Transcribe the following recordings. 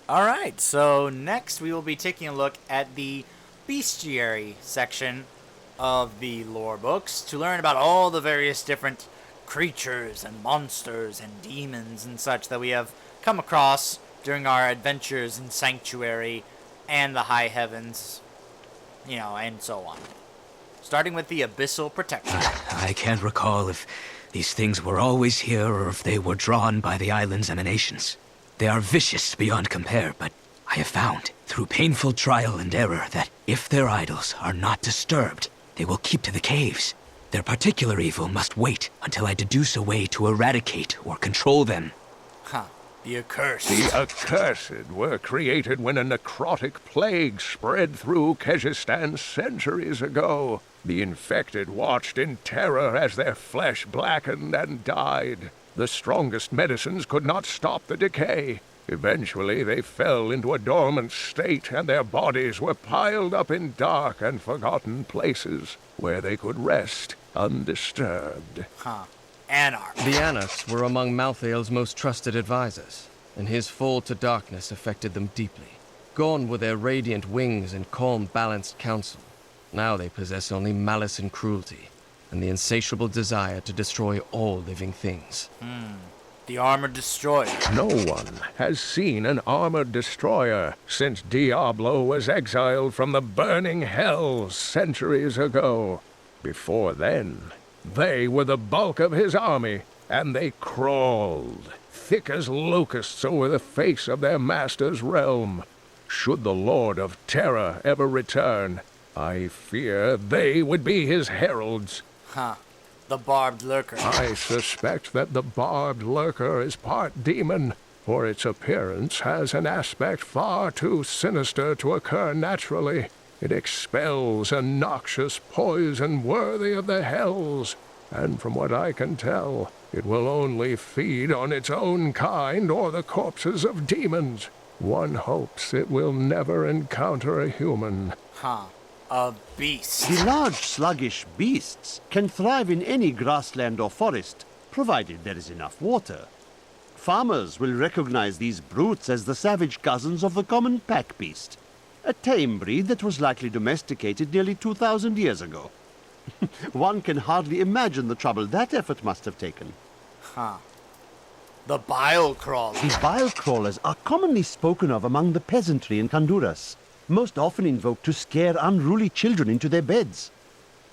Alright, so next we will be taking a look at the Bestiary section of the lore books to learn about all the various different creatures and monsters and demons and such that we have come across during our adventures in Sanctuary and the High Heavens, and so on. Starting with the Abyssal Protector. I can't recall if these things were always here or if they were drawn by the island's emanations. They are vicious beyond compare, but I have found, through painful trial and error, that if their idols are not disturbed, they will keep to the caves. Their particular evil must wait until I deduce a way to eradicate or control them. The Accursed. The Accursed were created when a necrotic plague spread through Kyrgyzstan centuries ago. The infected watched in terror as their flesh blackened and died. The strongest medicines could not stop the decay. Eventually, they fell into a dormant state, and their bodies were piled up in dark and forgotten places, where they could rest undisturbed. Anarch. The Anarchs were among Malthael's most trusted advisors, and his fall to darkness affected them deeply. Gone were their radiant wings and calm, balanced counsel. Now they possess only malice and cruelty, and the insatiable desire to destroy all living things. The Armored Destroyer. No one has seen an armored destroyer since Diablo was exiled from the burning hells centuries ago. Before then, they were the bulk of his army, and they crawled, thick as locusts over the face of their master's realm. Should the Lord of Terror ever return, I fear they would be his heralds. The Barbed Lurker. I suspect that the Barbed Lurker is part demon, for its appearance has an aspect far too sinister to occur naturally. It expels a noxious poison worthy of the hells, and from what I can tell, it will only feed on its own kind or the corpses of demons. One hopes it will never encounter a human. A Beast. The large, sluggish beasts can thrive in any grassland or forest, provided there is enough water. Farmers will recognize these brutes as the savage cousins of the common pack beast, a tame breed that was likely domesticated nearly 2,000 years ago. One can hardly imagine the trouble that effort must have taken. The Bile Crawler. The bile crawlers are commonly spoken of among the peasantry in Honduras, most often invoked to scare unruly children into their beds.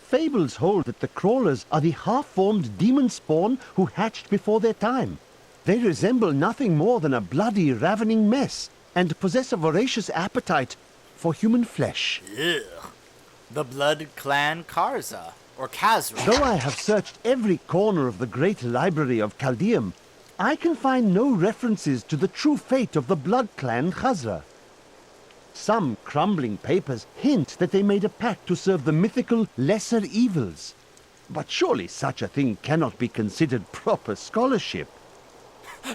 Fables hold that the crawlers are the half-formed demon spawn who hatched before their time. They resemble nothing more than a bloody, ravening mess, and possess a voracious appetite for human flesh. Ugh. The Blood Clan Karza, or Khazra. Though I have searched every corner of the great library of Chaldeum, I can find no references to the true fate of the Blood Clan Khazra. Some crumbling papers hint that they made a pact to serve the mythical lesser evils. But surely such a thing cannot be considered proper scholarship.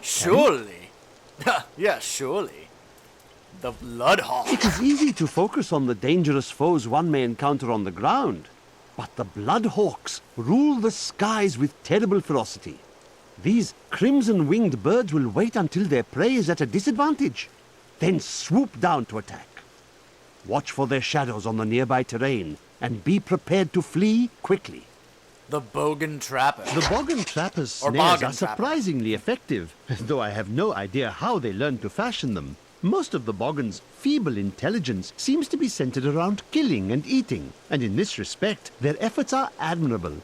Surely. Yeah, surely. The Bloodhawk. It is easy to focus on the dangerous foes one may encounter on the ground, but the Bloodhawks rule the skies with terrible ferocity. These crimson-winged birds will wait until their prey is at a disadvantage, then swoop down to attack. Watch for their shadows on the nearby terrain, and be prepared to flee quickly. The Bogan Trapper. The Bogan Trapper's Or snares Bogan are Trapper. surprisingly effective, though I have no idea how they learned to fashion them. Most of the Bogan's feeble intelligence seems to be centered around killing and eating, and in this respect, their efforts are admirable.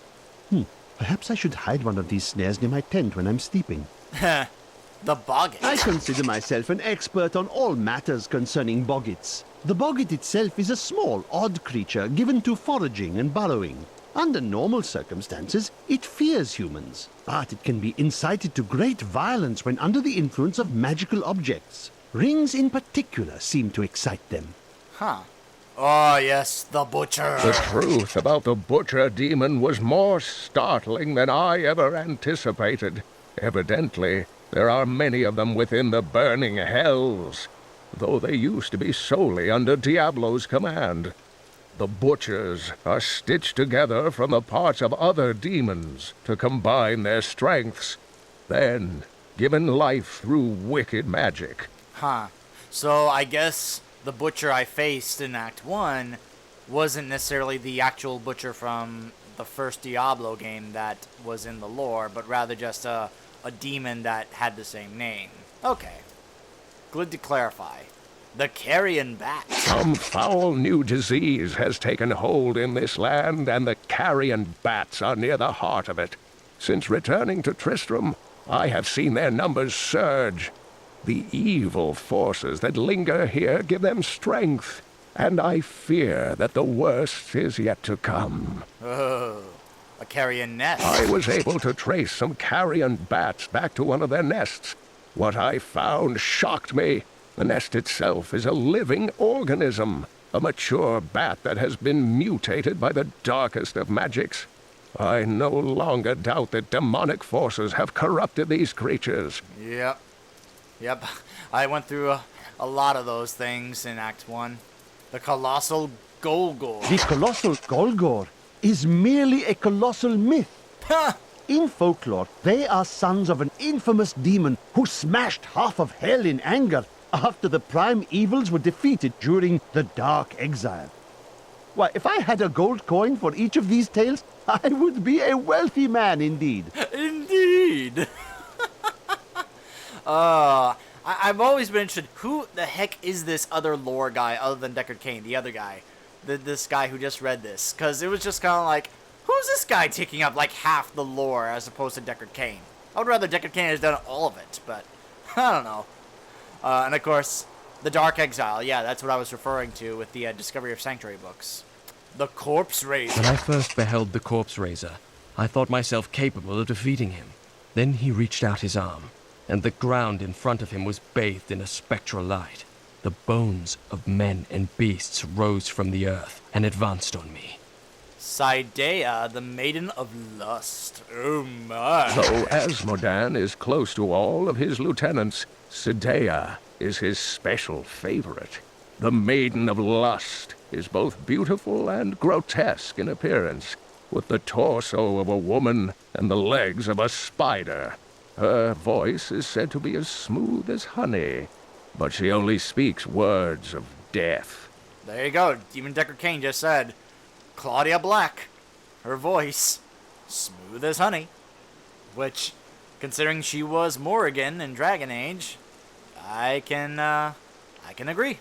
Perhaps I should hide one of these snares near my tent when I'm sleeping. The Boggit. I consider myself an expert on all matters concerning boggits. The boggit itself is a small, odd creature given to foraging and burrowing. Under normal circumstances, it fears humans, but it can be incited to great violence when under the influence of magical objects. Rings in particular seem to excite them. Oh, yes, the Butcher. The truth about the Butcher demon was more startling than I ever anticipated. Evidently, there are many of them within the burning hells, though they used to be solely under Diablo's command. The Butchers are stitched together from the parts of other demons to combine their strengths, then given life through wicked magic. So I guess the butcher I faced in Act 1 wasn't necessarily the actual butcher from the first Diablo game that was in the lore, but rather just a demon that had the same name. Okay. Good to clarify. The Carrion bat. Some foul new disease has taken hold in this land, and the carrion bats are near the heart of it. Since returning to Tristram, I have seen their numbers surge. The evil forces that linger here give them strength, and I fear that the worst is yet to come. Oh, a carrion nest. I was able to trace some carrion bats back to one of their nests. What I found shocked me. The nest itself is a living organism, a mature bat that has been mutated by the darkest of magics. I no longer doubt that demonic forces have corrupted these creatures. Yep. I went through a lot of those things in Act 1. The Colossal Golgor. The colossal Golgor is merely a colossal myth. In folklore, they are sons of an infamous demon who smashed half of hell in anger after the prime evils were defeated during the Dark Exile. Why, if I had a gold coin for each of these tales, I would be a wealthy man indeed. Indeed. I've always been interested, who the heck is this other lore guy other than Deckard Cain, the other guy? This guy who just read this. Because it was just kind of like, who's this guy taking up like half the lore as opposed to Deckard Cain? I would rather Deckard Cain has done all of it, but I don't know. And of course, the Dark Exile. Yeah, that's what I was referring to with the Discovery of Sanctuary books. The Corpse Raiser. When I first beheld the Corpse Raiser, I thought myself capable of defeating him. Then he reached out his arm, and the ground in front of him was bathed in a spectral light. The bones of men and beasts rose from the earth and advanced on me. Sidea, the Maiden of Lust. Oh my. Though Asmodan is close to all of his lieutenants, Sidea is his special favorite. The Maiden of Lust is both beautiful and grotesque in appearance, with the torso of a woman and the legs of a spider. Her voice is said to be as smooth as honey, but she only speaks words of death. There you go. Even Deckard Cain just said, Claudia Black, her voice, smooth as honey. Which, considering she was Morrigan in Dragon Age, I can agree.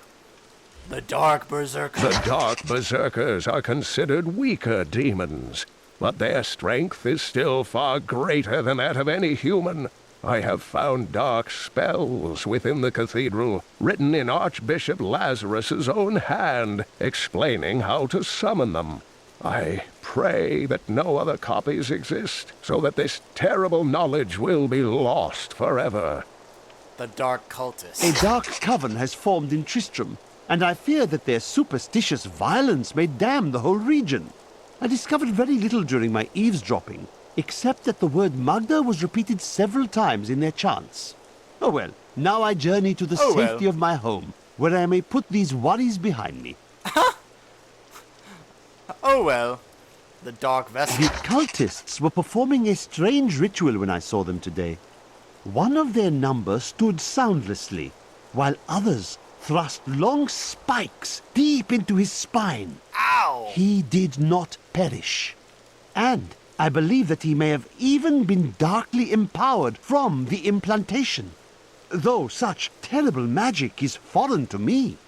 The Dark Berserker. The Dark Berserkers are considered weaker demons, but their strength is still far greater than that of any human. I have found dark spells within the cathedral, written in Archbishop Lazarus's own hand, explaining how to summon them. I pray that no other copies exist, so that this terrible knowledge will be lost forever. The Dark Cultist. A dark coven has formed in Tristram, and I fear that their superstitious violence may damn the whole region. I discovered very little during my eavesdropping, except that the word Magda was repeated several times in their chants. Oh well, now I journey to the safety of my home, where I may put these worries behind me. Oh well. The Dark Vessel. The cultists were performing a strange ritual when I saw them today. One of their number stood soundlessly, while others thrust long spikes deep into his spine. Ow! He did not perish. And I believe that he may have even been darkly empowered from the implantation, though such terrible magic is foreign to me.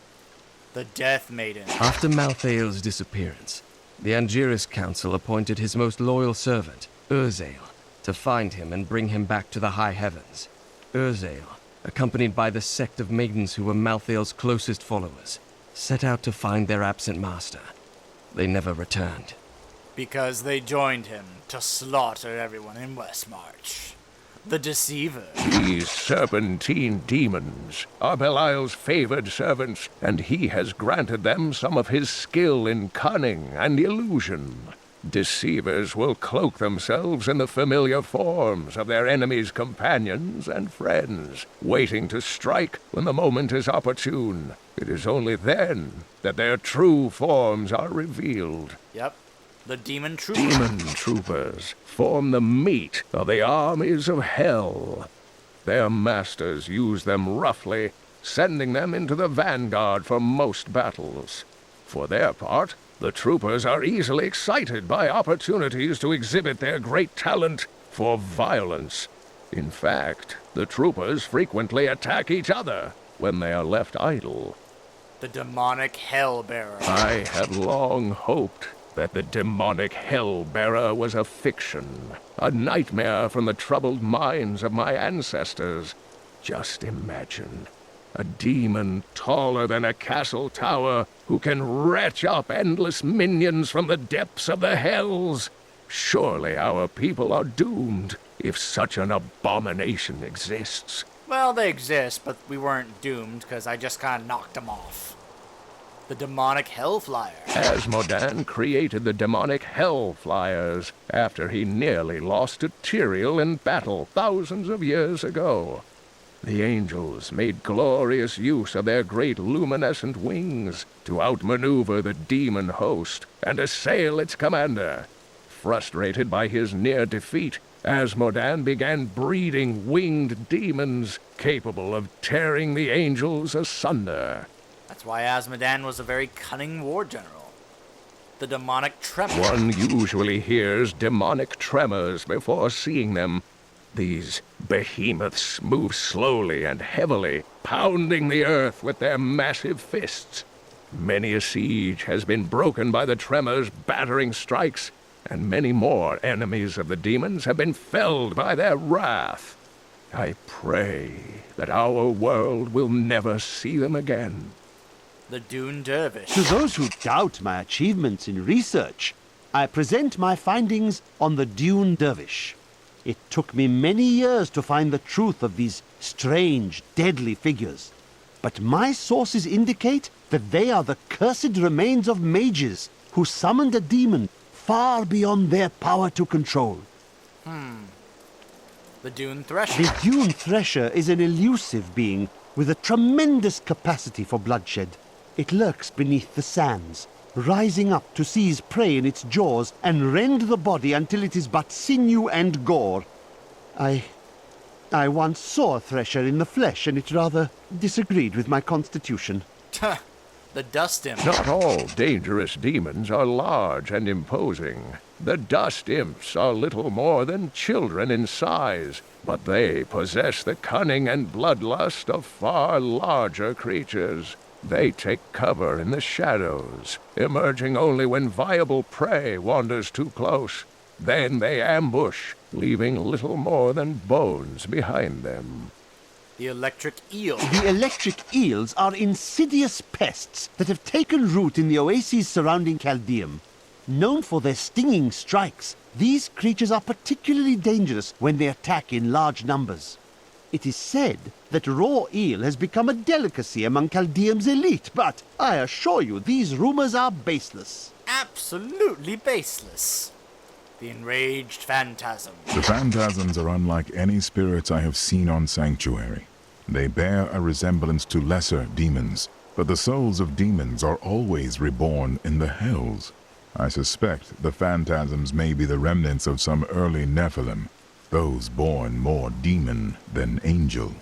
The Death Maiden. After Malthael's disappearance, the Angiris Council appointed his most loyal servant, Urzael, to find him and bring him back to the high heavens. Urzael, accompanied by the sect of maidens who were Malthael's closest followers, set out to find their absent master. They never returned. Because they joined him to slaughter everyone in Westmarch. The Deceiver. These serpentine demons are Belial's favored servants, and he has granted them some of his skill in cunning and illusion. Deceivers will cloak themselves in the familiar forms of their enemies' companions and friends, waiting to strike when the moment is opportune. It is only then that their true forms are revealed. Yep. The Demon Troopers. Demon troopers form the meat of the armies of hell. Their masters use them roughly, sending them into the vanguard for most battles. For their part, the troopers are easily excited by opportunities to exhibit their great talent for violence. In fact, the troopers frequently attack each other when they are left idle. The demonic Hellbearer. I had long hoped that the demonic Hellbearer was a fiction, a nightmare from the troubled minds of my ancestors. Just imagine, a demon taller than a castle tower who can retch up endless minions from the depths of the hells. Surely our people are doomed if such an abomination exists. Well, they exist, but we weren't doomed because I just kind of knocked them off. The demonic Hellflyer. Asmodan created the demonic Hellflyers after he nearly lost to Tyrael in battle thousands of years ago. The angels made glorious use of their great luminescent wings to outmaneuver the demon host and assail its commander. Frustrated by his near defeat, Asmodan began breeding winged demons capable of tearing the angels asunder. That's why Asmodan was a very cunning war general. The demonic Tremor. One usually hears demonic tremors before seeing them. These behemoths move slowly and heavily, pounding the earth with their massive fists. Many a siege has been broken by the tremors' battering strikes, and many more enemies of the demons have been felled by their wrath. I pray that our world will never see them again. The Dune Dervish. To those who doubt my achievements in research, I present my findings on the Dune Dervish. It took me many years to find the truth of these strange, deadly figures. But my sources indicate that they are the cursed remains of mages who summoned a demon far beyond their power to control. The Dune Thresher. The Dune Thresher is an elusive being with a tremendous capacity for bloodshed. It lurks beneath the sands, rising up to seize prey in its jaws and rend the body until it is but sinew and gore. I once saw a Thresher in the flesh, and it rather disagreed with my constitution. The Dust Imp. Not all dangerous demons are large and imposing. The Dust Imps are little more than children in size, but they possess the cunning and bloodlust of far larger creatures. They take cover in the shadows, emerging only when viable prey wanders too close. Then they ambush, leaving little more than bones behind them. The Electric Eel. The electric eels are insidious pests that have taken root in the oases surrounding Caldeum. Known for their stinging strikes, these creatures are particularly dangerous when they attack in large numbers. It is said that raw eel has become a delicacy among Caldeum's elite, but I assure you these rumors are baseless. Absolutely baseless. The Enraged Phantasm. The phantasms are unlike any spirits I have seen on Sanctuary. They bear a resemblance to lesser demons, but the souls of demons are always reborn in the hells. I suspect the phantasms may be the remnants of some early Nephilim, those born more demon than angel.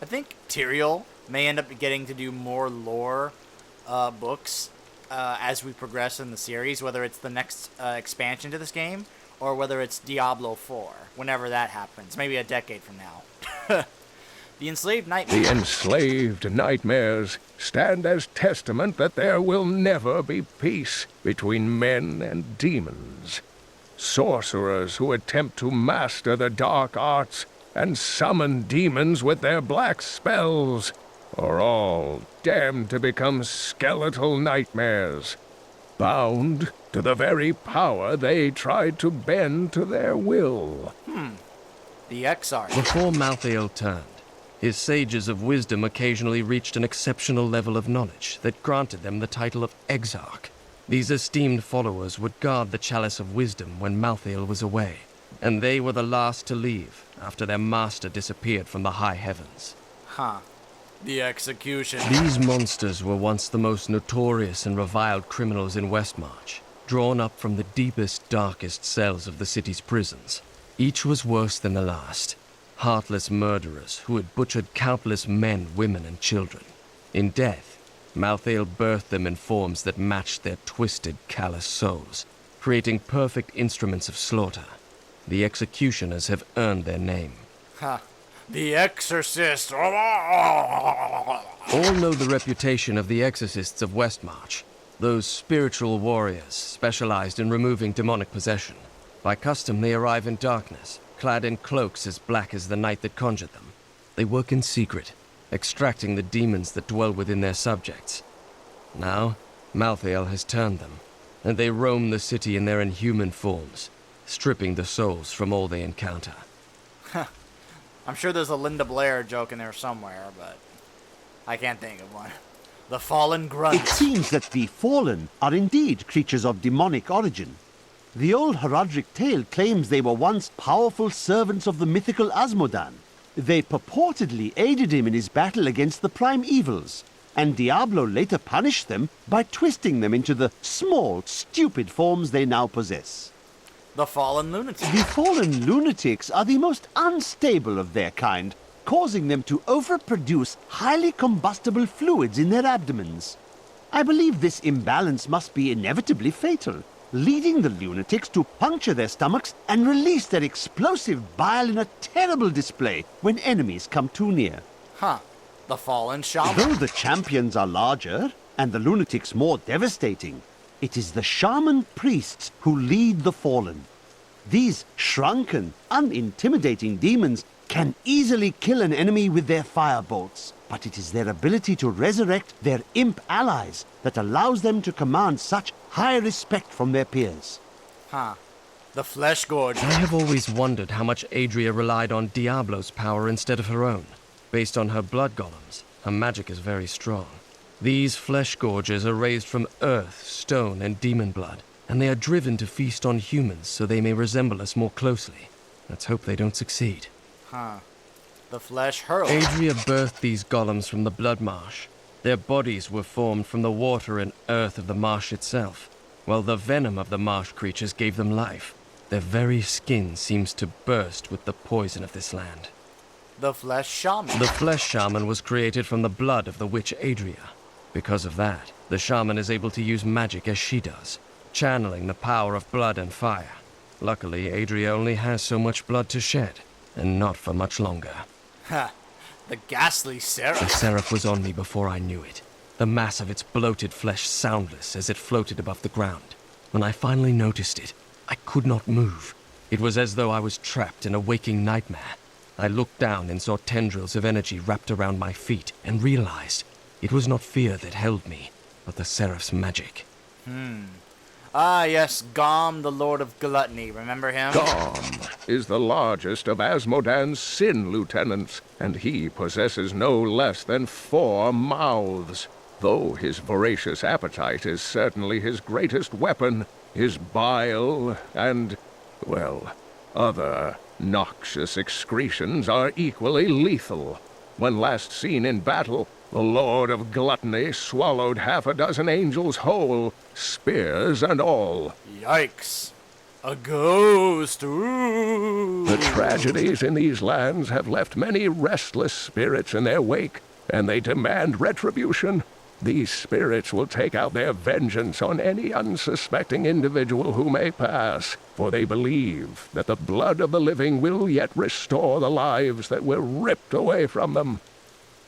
I think Tyrael may end up getting to do more lore books as we progress in the series, whether it's the next expansion to this game or whether it's Diablo 4, whenever that happens, maybe a decade from now. The Enslaved Nightmares. The enslaved nightmares stand as testament that there will never be peace between men and demons. Sorcerers who attempt to master the dark arts and summon demons with their black spells are all damned to become skeletal nightmares, bound to the very power they tried to bend to their will. The Exarch. Before Malthael turned, his sages of wisdom occasionally reached an exceptional level of knowledge that granted them the title of Exarch. These esteemed followers would guard the Chalice of Wisdom when Malthael was away, and they were the last to leave after their master disappeared from the high heavens. The Execution. These monsters were once the most notorious and reviled criminals in Westmarch, drawn up from the deepest, darkest cells of the city's prisons. Each was worse than the last, heartless murderers who had butchered countless men, women, and children. In death, Malthael birthed them in forms that matched their twisted, callous souls, creating perfect instruments of slaughter. The executioners have earned their name. Ha! The Exorcist! All know the reputation of the Exorcists of Westmarch, those spiritual warriors specialized in removing demonic possession. By custom, they arrive in darkness, clad in cloaks as black as the night that conjured them. They work in secret, extracting the demons that dwell within their subjects. Now, Malthael has turned them, and they roam the city in their inhuman forms, stripping the souls from all they encounter. I'm sure there's a Linda Blair joke in there somewhere, but I can't think of one. The Fallen Grunt. It seems that the Fallen are indeed creatures of demonic origin. The old heraldic tale claims they were once powerful servants of the mythical Asmodan. They purportedly aided him in his battle against the prime evils, and Diablo later punished them by twisting them into the small, stupid forms they now possess. The Fallen Lunatics. The fallen lunatics are the most unstable of their kind, causing them to overproduce highly combustible fluids in their abdomens. I believe this imbalance must be inevitably fatal, leading the lunatics to puncture their stomachs and release their explosive bile in a terrible display when enemies come too near. Huh. The Fallen Shaman. Though the champions are larger and the lunatics more devastating, it is the shaman priests who lead the fallen. These shrunken, unintimidating demons can easily kill an enemy with their firebolts, but it is their ability to resurrect their imp allies that allows them to command such high respect from their peers. Huh. The Flesh Gorge. I have always wondered how much Adria relied on Diablo's power instead of her own. Based on her blood golems, her magic is very strong. These flesh gorges are raised from earth, stone, and demon blood, and they are driven to feast on humans so they may resemble us more closely. Let's hope they don't succeed. Huh. The Flesh Hurl. Adria birthed these golems from the blood marsh. Their bodies were formed from the water and earth of the marsh itself, while the venom of the marsh creatures gave them life. Their very skin seems to burst with the poison of this land. The Flesh Shaman. The Flesh Shaman was created from the blood of the witch Adria. Because of that, the shaman is able to use magic as she does, channeling the power of blood and fire. Luckily, Adria only has so much blood to shed, and not for much longer. Ha. The Ghastly Seraph. The seraph was on me before I knew it, the mass of its bloated flesh soundless as it floated above the ground. When I finally noticed it, I could not move. It was as though I was trapped in a waking nightmare. I looked down and saw tendrils of energy wrapped around my feet, and realized it was not fear that held me, but the Seraph's magic. Ah, yes, Gom, the Lord of Gluttony. Remember him? Gom is the largest of Asmodan's sin lieutenants, and he possesses no less than 4 mouths. Though his voracious appetite is certainly his greatest weapon, his bile and, well, other noxious excretions are equally lethal. When last seen in battle, the Lord of Gluttony swallowed 6 angels whole, spears and all. Yikes. A ghost. Ooh. The tragedies in these lands have left many restless spirits in their wake, and they demand retribution. These spirits will take out their vengeance on any unsuspecting individual who may pass, for they believe that the blood of the living will yet restore the lives that were ripped away from them.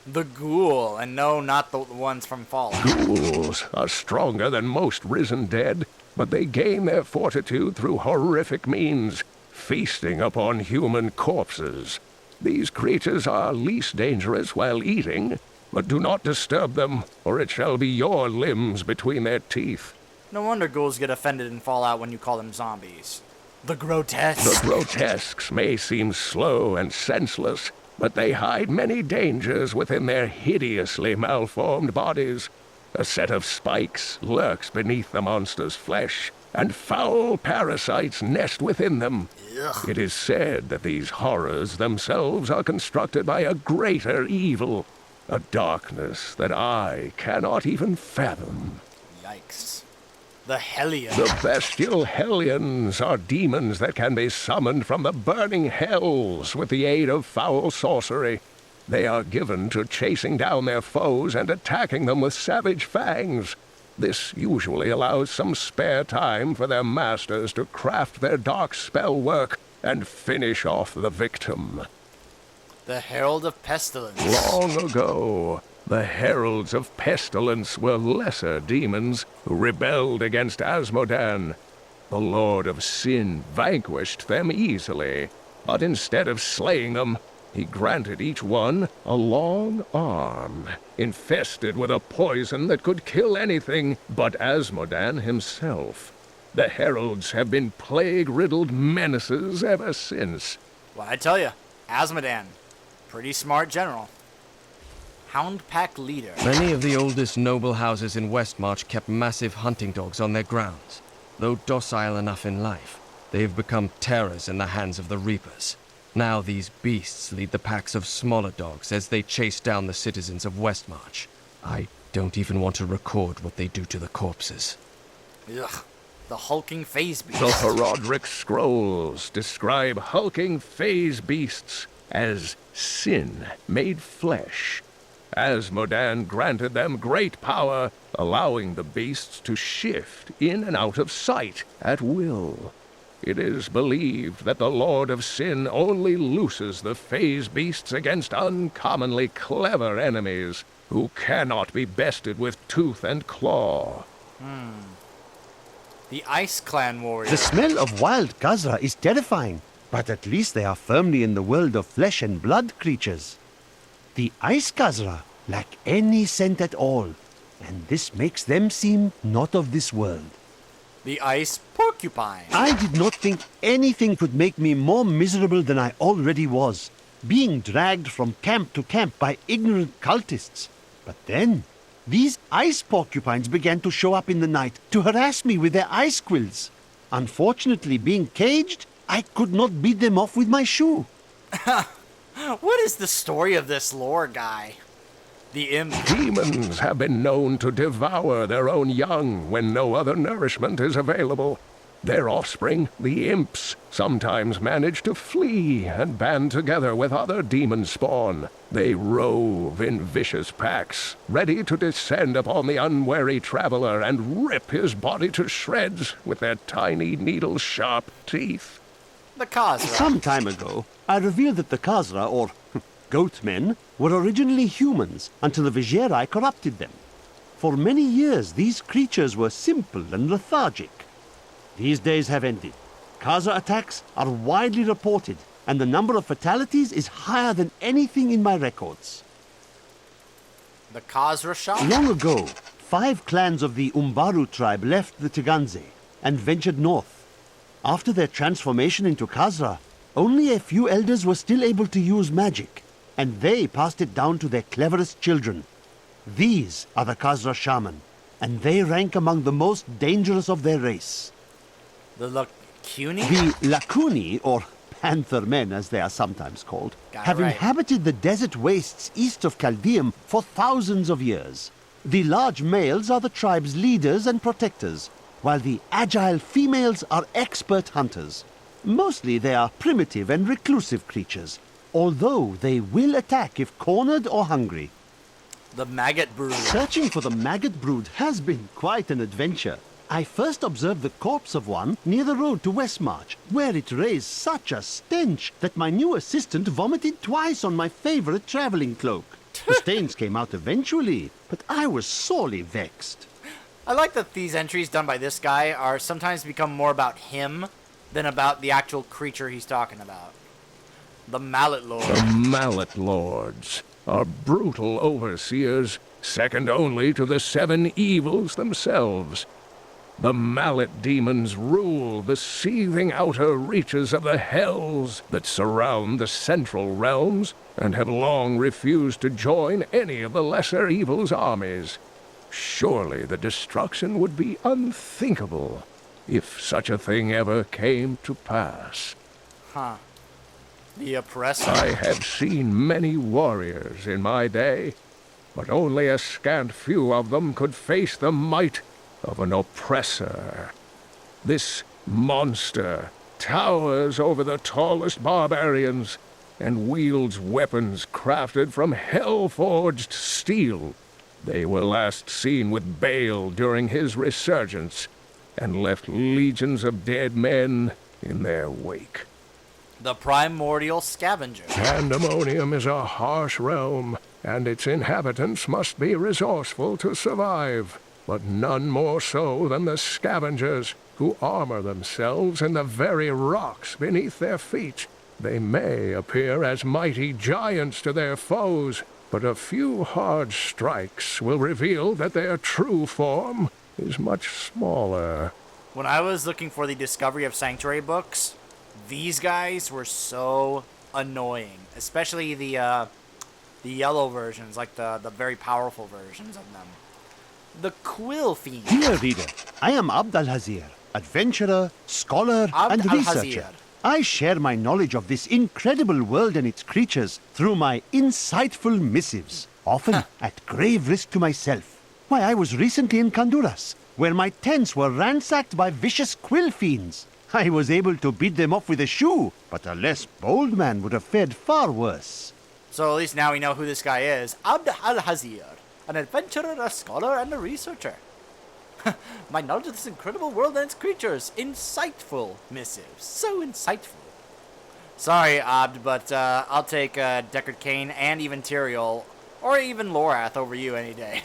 The Ghoul, and no, not the ones from Fallen. Ghouls are stronger than most risen dead, but they gain their fortitude through horrific means, feasting upon human corpses. These creatures are least dangerous while eating, but do not disturb them, or it shall be your limbs between their teeth. No wonder ghouls get offended in Fallout when you call them zombies. The Grotesque. The grotesques may seem slow and senseless, but they hide many dangers within their hideously malformed bodies. A set of spikes lurks beneath the monster's flesh, and foul parasites nest within them. Ugh. It is said that these horrors themselves are constructed by a greater evil, a darkness that I cannot even fathom. Yikes. The Hellion. The bestial Hellions are demons that can be summoned from the burning hells with the aid of foul sorcery. They are given to chasing down their foes and attacking them with savage fangs. This usually allows some spare time for their masters to craft their dark spell work and finish off the victim. The Herald of Pestilence. Long ago, the Heralds of Pestilence were lesser demons who rebelled against Asmodan. The Lord of Sin vanquished them easily, but instead of slaying them, he granted each one a long arm, infested with a poison that could kill anything but Asmodan himself. The Heralds have been plague-riddled menaces ever since. Well, I tell you, Asmodan, pretty smart general. Hound Pack Leader. Many of the oldest noble houses in Westmarch kept massive hunting dogs on their grounds. Though docile enough in life, they've become terrors in the hands of the Reapers. Now these beasts lead the packs of smaller dogs as they chase down the citizens of Westmarch. I don't even want to record what they do to the corpses. Ugh. The Hulking Phase Beast. The Herodric Scrolls describe hulking phase beasts as sin made flesh. Asmodan granted them great power, allowing the beasts to shift in and out of sight at will. It is believed that the Lord of Sin only looses the phase beasts against uncommonly clever enemies who cannot be bested with tooth and claw. The Ice Clan Warrior. The smell of wild Khazra is terrifying, but at least they are firmly in the world of flesh and blood creatures. The Ice Khazra lack any scent at all, and this makes them seem not of this world. The Ice Porcupine. I did not think anything could make me more miserable than I already was, being dragged from camp to camp by ignorant cultists. But then, these ice porcupines began to show up in the night to harass me with their ice quills. Unfortunately, being caged, I could not beat them off with my shoe. What is the story of this lore guy? The Imp. Demons have been known to devour their own young when no other nourishment is available. Their offspring, the Imps, sometimes manage to flee and band together with other demon spawn. They rove in vicious packs, ready to descend upon the unwary traveler and rip his body to shreds with their tiny needle-sharp teeth. The Khazra. Some time ago, I revealed that the Khazra, or goatmen, were originally humans until the Bestiary corrupted them. For many years, these creatures were simple and lethargic. These days have ended. Khazra attacks are widely reported, and the number of fatalities is higher than anything in my records. The Khazra Shop. Long ago, 5 clans of the Umbaru tribe left the Teganze and ventured north. After their transformation into Khazra, only a few elders were still able to use magic, and they passed it down to their cleverest children. These are the Khazra shaman, and they rank among the most dangerous of their race. The Lacuni. The Lacuni, or panther men as they are sometimes called, Got it have right. inhabited the desert wastes east of Chaldeum for thousands of years. The large males are the tribe's leaders and protectors, while the agile females are expert hunters. Mostly they are primitive and reclusive creatures, although they will attack if cornered or hungry. The Maggot Brood. Searching for the maggot brood has been quite an adventure. I first observed the corpse of one near the road to Westmarch, where it raised such a stench that my new assistant vomited twice on my favorite traveling cloak. The stains came out eventually, but I was sorely vexed. I like that these entries done by this guy are sometimes become more about him than about the actual creature he's talking about. The Mallet Lord. The Mallet Lords are brutal overseers, second only to the 7 evils themselves. The Mallet demons rule the seething outer reaches of the hells that surround the central realms, and have long refused to join any of the lesser evils' armies. Surely the destruction would be unthinkable if such a thing ever came to pass. Huh. The Oppressor. I have seen many warriors in my day, but only a scant few of them could face the might of an oppressor. This monster towers over the tallest barbarians and wields weapons crafted from hell-forged steel. They were last seen with Baal during his resurgence, and left legions of dead men in their wake. The primordial scavenger. Pandemonium is a harsh realm, and its inhabitants must be resourceful to survive, but none more so than the scavengers, who armor themselves in the very rocks beneath their feet. They may appear as mighty giants to their foes, but a few hard strikes will reveal that their true form is much smaller. When I was looking for the Discovery of Sanctuary books, these guys were so annoying, especially the yellow versions, like the very powerful versions of them. The Quill Fiend. Dear reader, I am Abd al-Hazir, adventurer, scholar, Abd and researcher. al-Hazir. I share my knowledge of this incredible world and its creatures through my insightful missives, often at grave risk to myself. Why, I was recently in Kanduras, where my tents were ransacked by vicious quill fiends. I was able to beat them off with a shoe, but a less bold man would have fared far worse. So at least now we know who this guy is. Abd al-Hazir, an adventurer, a scholar, and a researcher. My knowledge of this incredible world and its creatures. Insightful missives. So insightful. Sorry, Abd, but I'll take Deckard Cain and even Tyrael, or even Lorath over you any day.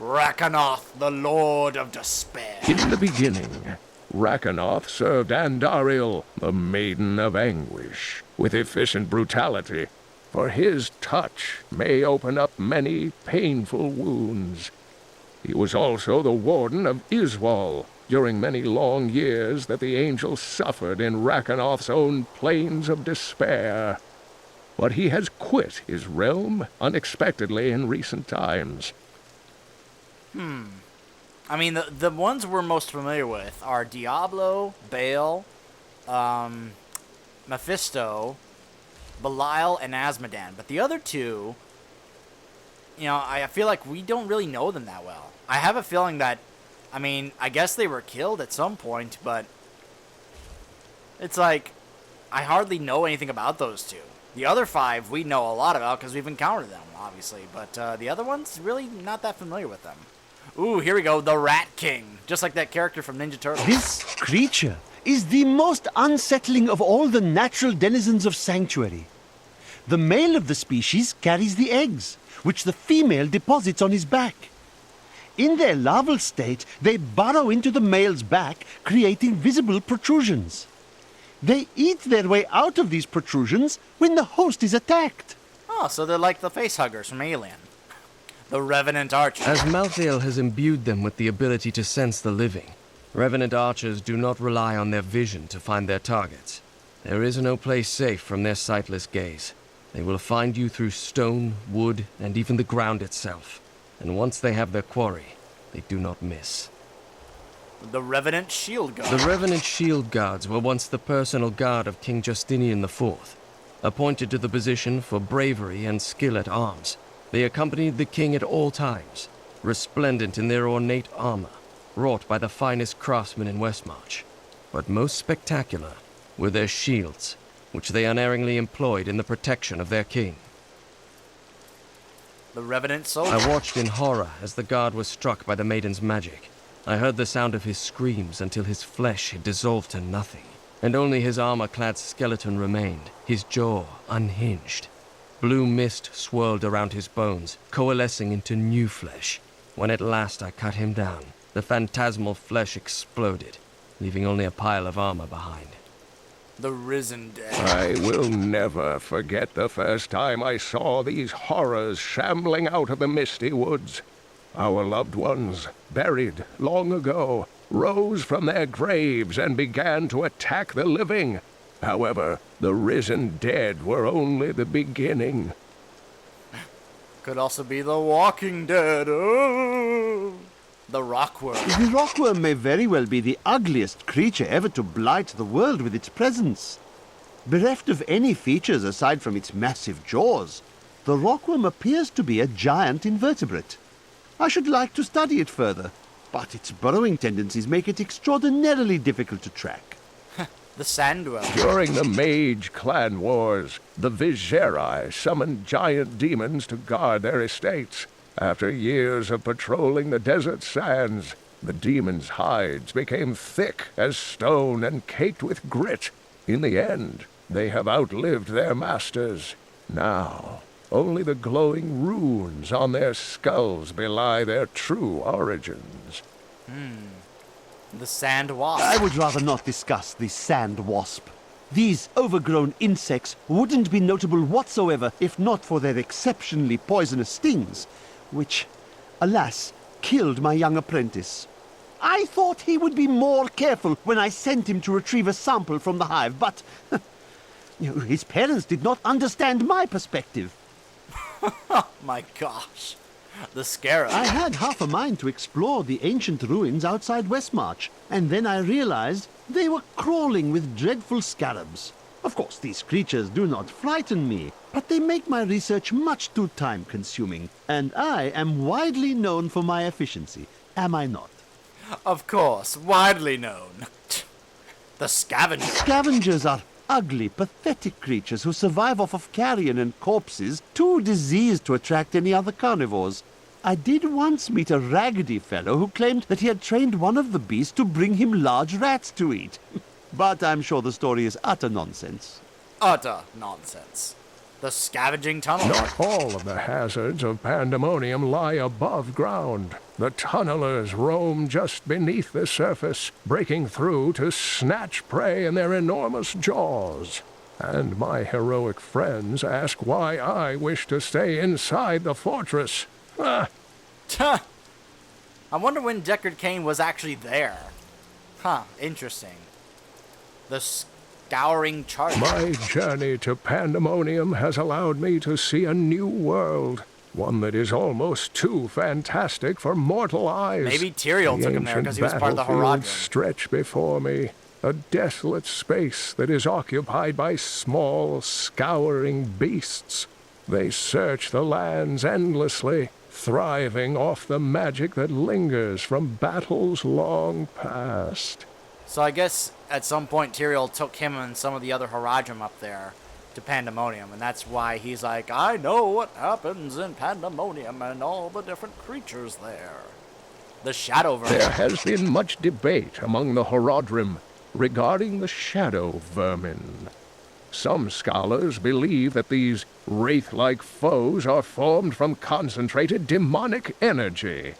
Rakanoth, the Lord of Despair. In the beginning, Rakanoth served Andariel, the Maiden of Anguish, with efficient brutality, for his touch may open up many painful wounds. He was also the warden of Iswal during many long years that the angel suffered in Rakanoth's own plains of despair. But he has quit his realm unexpectedly in recent times. I mean, the ones we're most familiar with are Diablo, Baal, Mephisto, Belial, and Asmodan. But the other two, you know, I feel like we don't really know them that well. I have a feeling that, I mean, I guess they were killed at some point, but it's like, I hardly know anything about those two. The other five we know a lot about because we've encountered them, obviously, but the other ones, really not that familiar with them. Ooh, here we go, the Rat King, just like that character from Ninja Turtles. This creature is the most unsettling of all the natural denizens of Sanctuary. The male of the species carries the eggs, which the female deposits on his back. In their larval state, they burrow into the male's back, creating visible protrusions. They eat their way out of these protrusions when the host is attacked. Oh, so they're like the facehuggers from Alien. The Revenant Archer. As Malthael has imbued them with the ability to sense the living, Revenant archers do not rely on their vision to find their targets. There is no place safe from their sightless gaze. They will find you through stone, wood, and even the ground itself. And once they have their quarry, they do not miss. The Revenant Shield Guard. The Revenant Shield Guards were once the personal guard of King Justinian IV, appointed to the position for bravery and skill at arms. They accompanied the king at all times, resplendent in their ornate armor, wrought by the finest craftsmen in Westmarch. But most spectacular were their shields, which they unerringly employed in the protection of their king. The Revenant Soldier. I watched in horror as the guard was struck by the maiden's magic. I heard the sound of his screams until his flesh had dissolved to nothing, and only his armor-clad skeleton remained, his jaw unhinged. Blue mist swirled around his bones, coalescing into new flesh. When at last I cut him down, the phantasmal flesh exploded, leaving only a pile of armor behind. The Risen Dead. I will never forget the first time I saw these horrors shambling out of the misty woods. Our loved ones, buried long ago, rose from their graves and began to attack the living. However, the risen dead were only the beginning. Could also be the Walking Dead. Oh! The Rockworm. The rockworm may very well be the ugliest creature ever to blight the world with its presence. Bereft of any features aside from its massive jaws, the rockworm appears to be a giant invertebrate. I should like to study it further. but its burrowing tendencies make it extraordinarily difficult to track. The Sand Dweller. During the Mage Clan Wars, the Bestiary summoned giant demons to guard their estates. After years of patrolling the desert sands, the demons' hides became thick as stone and caked with grit. In the end, they have outlived their masters. Now, only the glowing runes on their skulls belie their true origins. The Sand Wasp. I would rather not discuss the sand wasp. These overgrown insects wouldn't be notable whatsoever if not for their exceptionally poisonous stings, which, alas, killed my young apprentice. I thought he would be more careful when I sent him to retrieve a sample from the hive, but his parents did not understand my perspective. My gosh. The Scarab. I had half a mind to explore the ancient ruins outside Westmarch, and then I realized they were crawling with dreadful scarabs. Of course, these creatures do not frighten me, but they make my research much too time-consuming, and I am widely known for my efficiency, am I not? Of course, widely known. The Scavenger. Scavengers are ugly, pathetic creatures who survive off of carrion and corpses, too diseased to attract any other carnivores. I did once meet a raggedy fellow who claimed that he had trained one of the beasts to bring him large rats to eat. But I'm sure the story is utter nonsense. Utter nonsense. The Scavenging Tunnel. Not all of the hazards of Pandemonium lie above ground. The tunnelers roam just beneath the surface, breaking through to snatch prey in their enormous jaws. And my heroic friends ask why I wish to stay inside the fortress. I wonder when Deckard Cain was actually there. Interesting. The Scouring Charge. My journey to Pandemonium has allowed me to see a new world. One that is almost too fantastic for mortal eyes. Maybe Tyrael took him there because he was part of the battlefields Horadrim. stretch before me, a desolate space that is occupied by small, scouring beasts. They search the lands endlessly, thriving off the magic that lingers from battles long past. So I guess at some point Tyrael took him and some of the other Horadrim up there to Pandemonium, and that's why he's like, I know what happens in Pandemonium and all the different creatures there. The Shadow Vermin. There has been much debate among the Horadrim regarding the Shadow Vermin. Some scholars believe that these wraith-like foes are formed from concentrated demonic energy,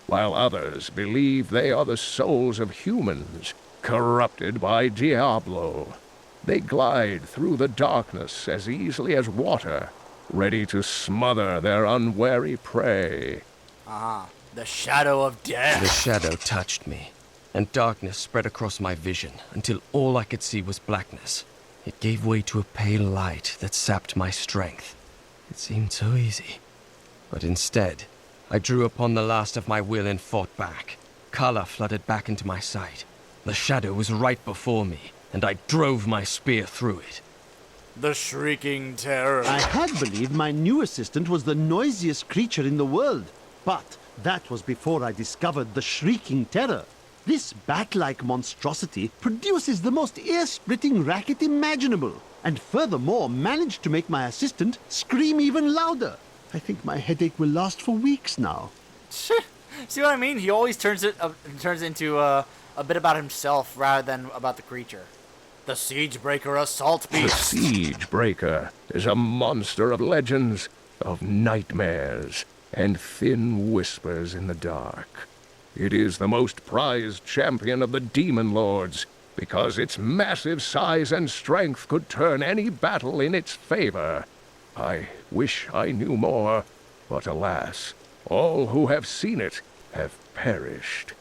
while others believe they are the souls of humans, corrupted by Diablo. They glide through the darkness as easily as water, ready to smother their unwary prey. The Shadow of Death. The shadow touched me, and darkness spread across my vision until all I could see was blackness. It gave way to a pale light that sapped my strength. It seemed so easy. But instead, I drew upon the last of my will and fought back. Color flooded back into my sight. The shadow was right before me, and I drove my spear through it. The Shrieking Terror. I had believed my new assistant was the noisiest creature in the world, but that was before I discovered the Shrieking Terror. This bat-like monstrosity produces the most ear-splitting racket imaginable, and furthermore managed to make my assistant scream even louder. I think my headache will last for weeks now. See what I mean? He always turns it into a bit about himself rather than about the creature. The Siegebreaker Assault The Beast. Siegebreaker is a monster of legends, of nightmares, and thin whispers in the dark. It is the most prized champion of the Demon Lords, because its massive size and strength could turn any battle in its favor. I wish I knew more, but alas, all who have seen it have perished.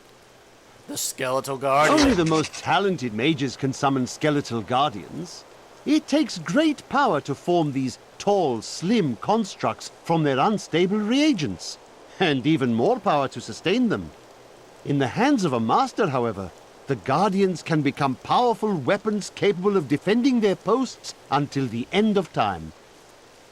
The Skeletal Guardian. Only the most talented mages can summon skeletal guardians. It takes great power to form these tall, slim constructs from their unstable reagents, and even more power to sustain them. In the hands of a master, however, the guardians can become powerful weapons capable of defending their posts until the end of time.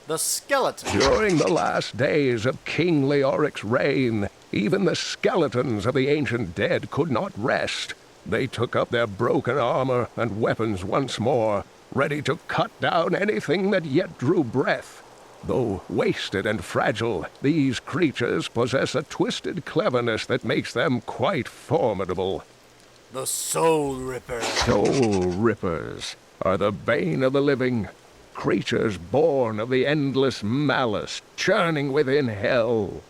The skeleton. During the last days of King Leoric's reign, even the skeletons of the ancient dead could not rest. They took up their broken armor and weapons once more, ready to cut down anything that yet drew breath. Though wasted and fragile, these creatures possess a twisted cleverness that makes them quite formidable. The Soul Ripper. Soul Rippers are the bane of the living, creatures born of the endless malice churning within hell.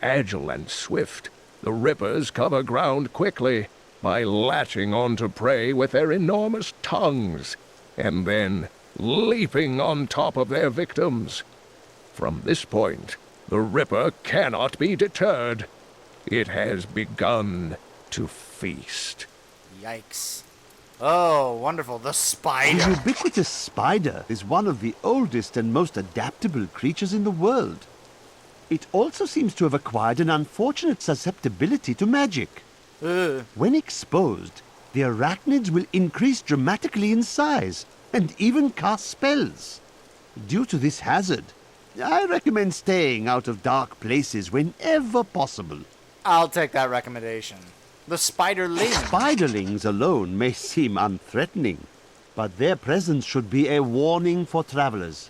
Agile and swift, the Rippers cover ground quickly by latching onto prey with their enormous tongues, and then leaping on top of their victims. From this point, the Ripper cannot be deterred. It has begun to feast. Yikes. Oh, wonderful. The The spider. ubiquitous spider is one of the oldest and most adaptable creatures in the world. It also seems to have acquired an unfortunate susceptibility to magic. When exposed, the arachnids will increase dramatically in size and even cast spells. Due to this hazard, I recommend staying out of dark places whenever possible. I'll take that recommendation. The spiderling. Spiderlings alone may seem unthreatening, but their presence should be a warning for travelers.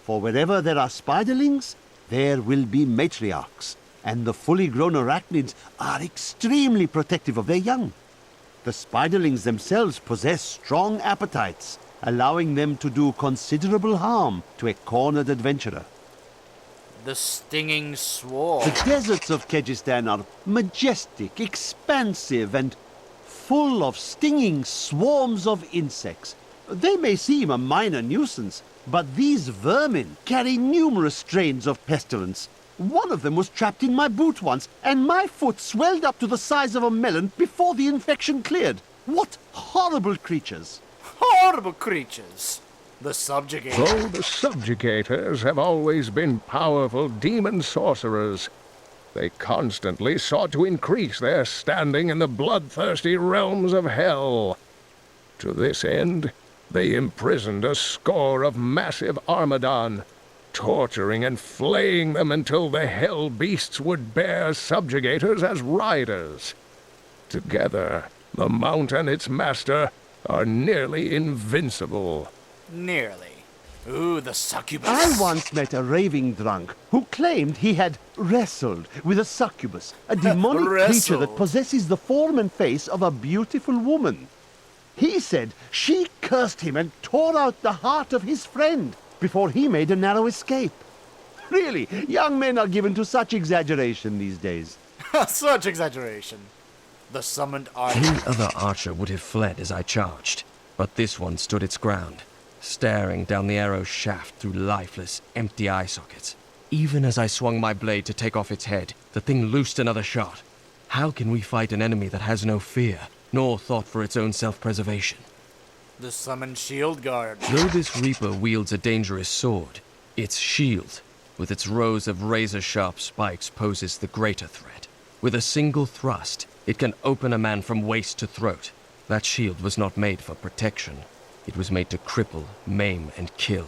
For wherever there are spiderlings, there will be matriarchs, and the fully grown arachnids are extremely protective of their young. The spiderlings themselves possess strong appetites, allowing them to do considerable harm to a cornered adventurer. The stinging swarm. The deserts of Kyrgyzstan are majestic, expansive, and full of stinging swarms of insects. They may seem a minor nuisance, but these vermin carry numerous strains of pestilence. One of them was trapped in my boot once, and my foot swelled up to the size of a melon before the infection cleared. What horrible creatures! Horrible creatures. The subjugator. Though the subjugators have always been powerful demon sorcerers, they constantly sought to increase their standing in the bloodthirsty realms of hell. To this end, they imprisoned a score of massive Armadan, torturing and flaying them until the hell beasts would bear subjugators as riders. Together, the Mount and its master are nearly invincible. Nearly. Ooh, the succubus. I once met a raving drunk who claimed he had wrestled with a succubus, a demonic creature Wrestled. that possesses the form and face of a beautiful woman. He said she cursed him and tore out the heart of his friend before he made a narrow escape. Really, young men are given to such exaggeration these days. Such exaggeration. The summoned archer. Any other archer would have fled as I charged, but this one stood its ground, staring down the arrow's shaft through lifeless, empty eye sockets. Even as I swung my blade to take off its head, the thing loosed another shot. How can we fight an enemy that has no fear, nor thought for its own self-preservation? The summoned shield guard. Though this Reaper wields a dangerous sword, its shield, with its rows of razor-sharp spikes, poses the greater threat. With a single thrust, it can open a man from waist to throat. That shield was not made for protection. It was made to cripple, maim, and kill.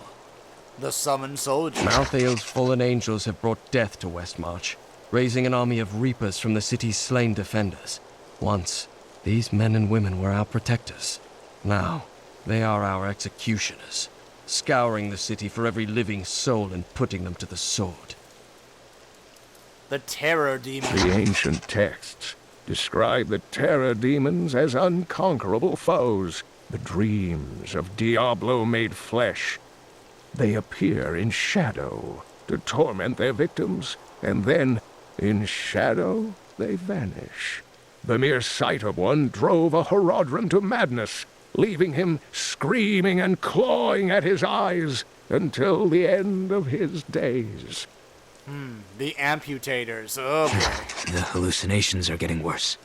The summoned soldier. Malthael's fallen angels have brought death to Westmarch, raising an army of Reapers from the city's slain defenders. Once, these men and women were our protectors. Now, they are our executioners, scouring the city for every living soul and putting them to the sword. The terror demon. The ancient texts describe the terror demons as unconquerable foes, the dreams of Diablo made flesh. They appear in shadow to torment their victims, and then, in shadow, they vanish. The mere sight of one drove a Horodrim to madness, leaving him screaming and clawing at his eyes until the end of his days. The amputators. Oh boy. The hallucinations are getting worse.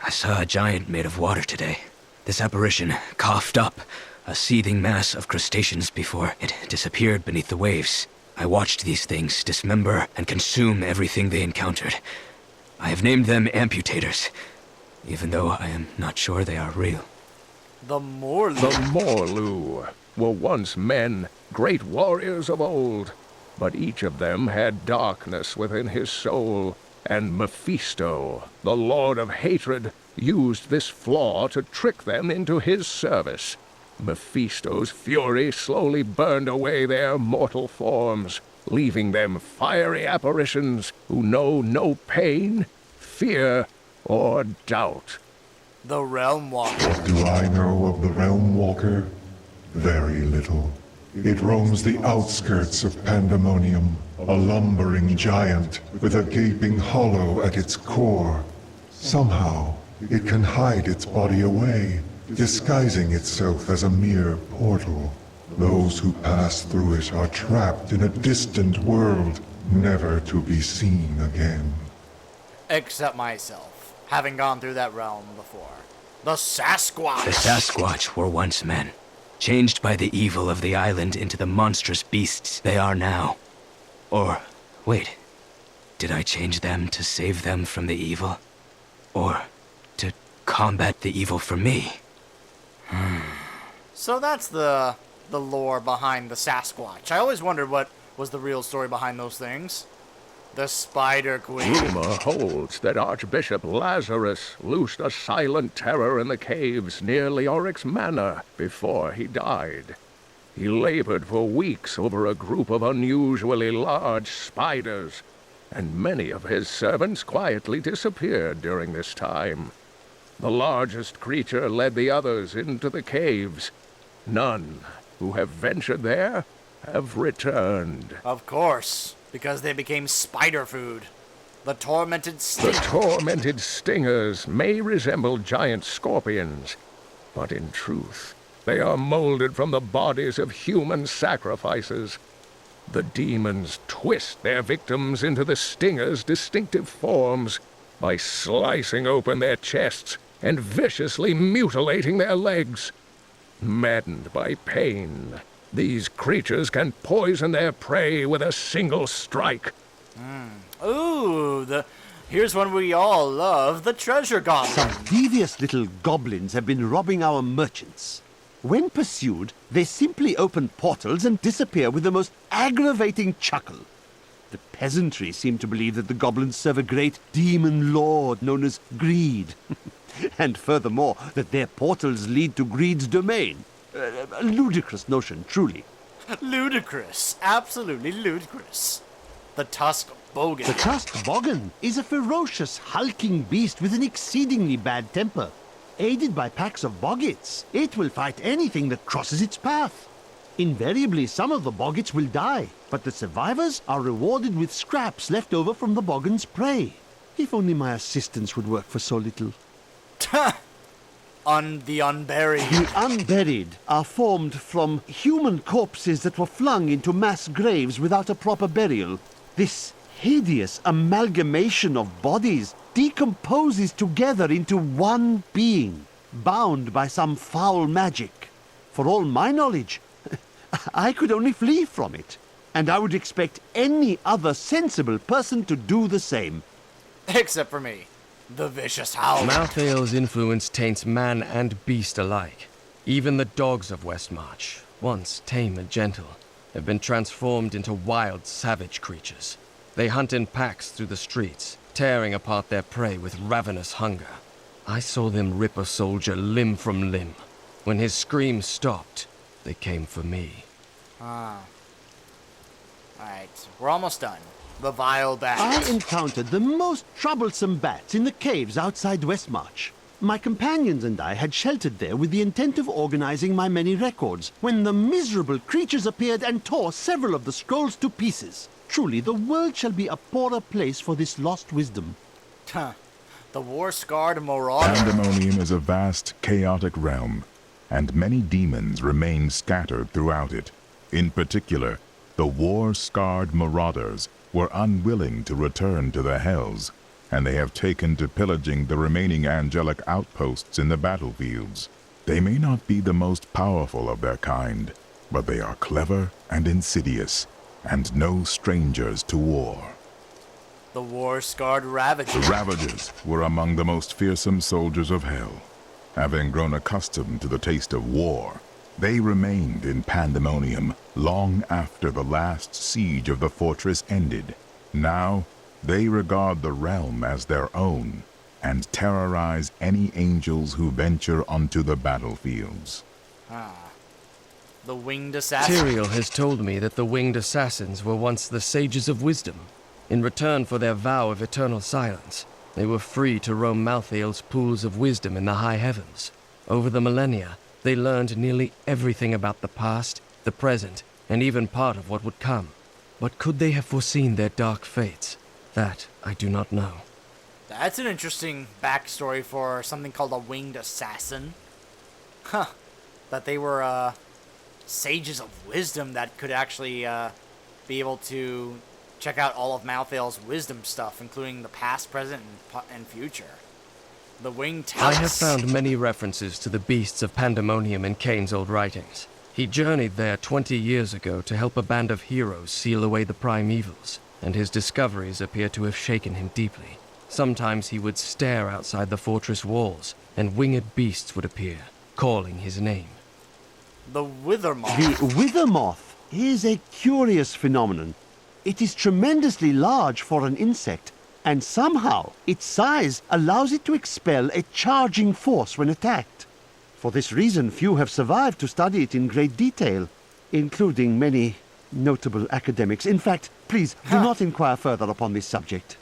I saw a giant made of water today. This apparition coughed up a seething mass of crustaceans before it disappeared beneath the waves. I watched these things dismember and consume everything they encountered. I have named them amputators, even though I am not sure they are real. The Morlu. The Morlu were once men, great warriors of old. but each of them had darkness within his soul, and Mephisto, the Lord of Hatred, used this flaw to trick them into his service. Mephisto's fury slowly burned away their mortal forms, leaving them fiery apparitions who know no pain, fear, or doubt. The Realm Walker. What do I know of the Realm Walker? Very little. It roams the outskirts of Pandemonium, a lumbering giant with a gaping hollow at its core. Somehow, it can hide its body away, disguising itself as a mere portal. Those who pass through it are trapped in a distant world, never to be seen again. Except myself, having gone through that realm before. The Sasquatch! The Sasquatch were once men, changed by the evil of the island into the monstrous beasts they are now. Or, wait, did I change them to save them from the evil? Or to combat the evil for me? So that's the lore behind the Sasquatch. I always wondered what was the real story behind those things. The Spider Queen. Rumor holds that Archbishop Lazarus loosed a silent terror in the caves near Leoric's Manor before he died. He labored for weeks over a group of unusually large spiders, and many of his servants quietly disappeared during this time. The largest creature led the others into the caves. None who have ventured there have returned. Of course, because they became spider food. The tormented The stingers. tormented stingers may resemble giant scorpions, but in truth, they are molded from the bodies of human sacrifices. The demons twist their victims into the stingers' distinctive forms by slicing open their chests and viciously mutilating their legs. Maddened by pain, these creatures can poison their prey with a single strike. Ooh, here's one we all love, the Treasure Goblin. Some devious little goblins have been robbing our merchants. When pursued, they simply open portals and disappear with the most aggravating chuckle. The peasantry seem to believe that the goblins serve a great demon lord known as Greed. And furthermore, that their portals lead to Greed's domain. A ludicrous notion, truly. Ludicrous. Absolutely ludicrous. The Tusk Bogan. The Tusk Bogan is a ferocious, hulking beast with an exceedingly bad temper. Aided by packs of boggits, it will fight anything that crosses its path. Invariably, some of the boggits will die, but the survivors are rewarded with scraps left over from the boggan's prey. If only my assistants would work for so little. The Unburied. The unburied are formed from human corpses that were flung into mass graves without a proper burial. This hideous amalgamation of bodies decomposes together into one being, bound by some foul magic. For all my knowledge, I could only flee from it, and I would expect any other sensible person to do the same. Except for me. The Vicious Hound. Malthael's influence taints man and beast alike. Even the dogs of Westmarch, once tame and gentle, have been transformed into wild, savage creatures. They hunt in packs through the streets, tearing apart their prey with ravenous hunger. I saw them rip a soldier limb from limb. When his scream stopped, they came for me. Alright, we're almost done. The Vile Bat. I encountered the most troublesome bats in the caves outside Westmarch. My companions and I had sheltered there with the intent of organizing my many records, when the miserable creatures appeared and tore several of the scrolls to pieces. Truly, the world shall be a poorer place for this lost wisdom. The War-Scarred Marauder. Pandemonium is a vast, chaotic realm, and many demons remain scattered throughout it. In particular, the war-scarred marauders were unwilling to return to the Hells, and they have taken to pillaging the remaining angelic outposts in the battlefields. They may not be the most powerful of their kind, but they are clever and insidious, and no strangers to war. The War-Scarred Ravagers. The Ravagers were among the most fearsome soldiers of Hell. Having grown accustomed to the taste of war, they remained in Pandemonium, long after the last siege of the fortress ended. Now, they regard the realm as their own and terrorize any angels who venture onto the battlefields. The winged assassin. Tyrael has told me that the winged assassins were once the sages of wisdom. In return for their vow of eternal silence, they were free to roam Malthael's pools of wisdom in the high heavens. Over the millennia, they learned nearly everything about the past, the present, and even part of what would come. But could they have foreseen their dark fates? That I do not know. That's an interesting backstory for something called a winged assassin. Huh. That they were, sages of wisdom that could actually, be able to check out all of Malthael's wisdom stuff, including the past, present, and future. The winged talents. I have found many references to the beasts of Pandemonium in Cain's old writings. He journeyed there 20 years ago to help a band of heroes seal away the prime evils, and his discoveries appear to have shaken him deeply. Sometimes he would stare outside the fortress walls, and winged beasts would appear, calling his name. The Withermoth. The Withermoth is a curious phenomenon. It is tremendously large for an insect, and somehow its size allows it to expel a charging force when attacked. For this reason, few have survived to study it in great detail, including many notable academics. In fact, please do not inquire further upon this subject.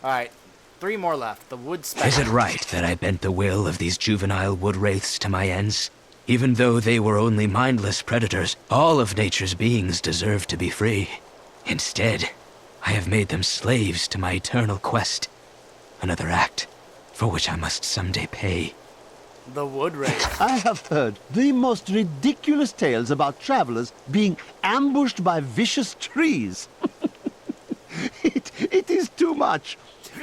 Alright, 3 more left. The Wood Spectre. Is it right that I bent the will of these juvenile wood wraiths to my ends? Even though they were only mindless predators, all of nature's beings deserve to be free. Instead, I have made them slaves to my eternal quest. Another act for which I must someday pay. The Wood Wraith. I have heard the most ridiculous tales about travelers being ambushed by vicious trees. It is too much.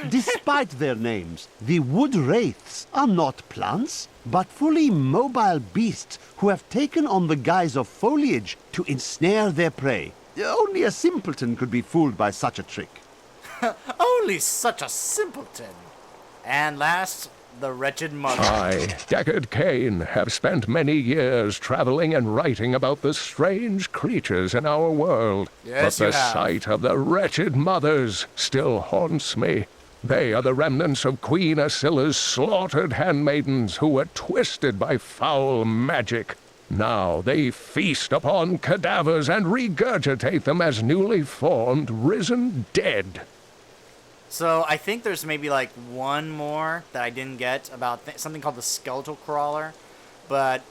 Despite their names, the wood wraiths are not plants, but fully mobile beasts who have taken on the guise of foliage to ensnare their prey. Only a simpleton could be fooled by such a trick. Only such a simpleton. And last, the Wretched Mother. I, Deckard Cain, have spent many years traveling and writing about the strange creatures in our world. Yes, but you the have. sight of the Wretched Mothers still haunts me. They are the remnants of Queen Asilla's slaughtered handmaidens who were twisted by foul magic. Now they feast upon cadavers and regurgitate them as newly formed, risen dead. So I think there's maybe like one more that I didn't get about something called the Skeletal Crawler, but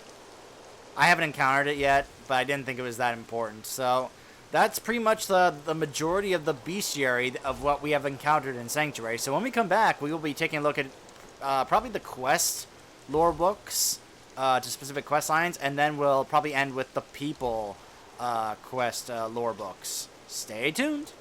I haven't encountered it yet, but I didn't think it was that important. So that's pretty much the majority of the bestiary of what we have encountered in Sanctuary. So when we come back, we will be taking a look at probably the quest lore books to specific quest lines, and then we'll probably end with the people quest lore books. Stay tuned.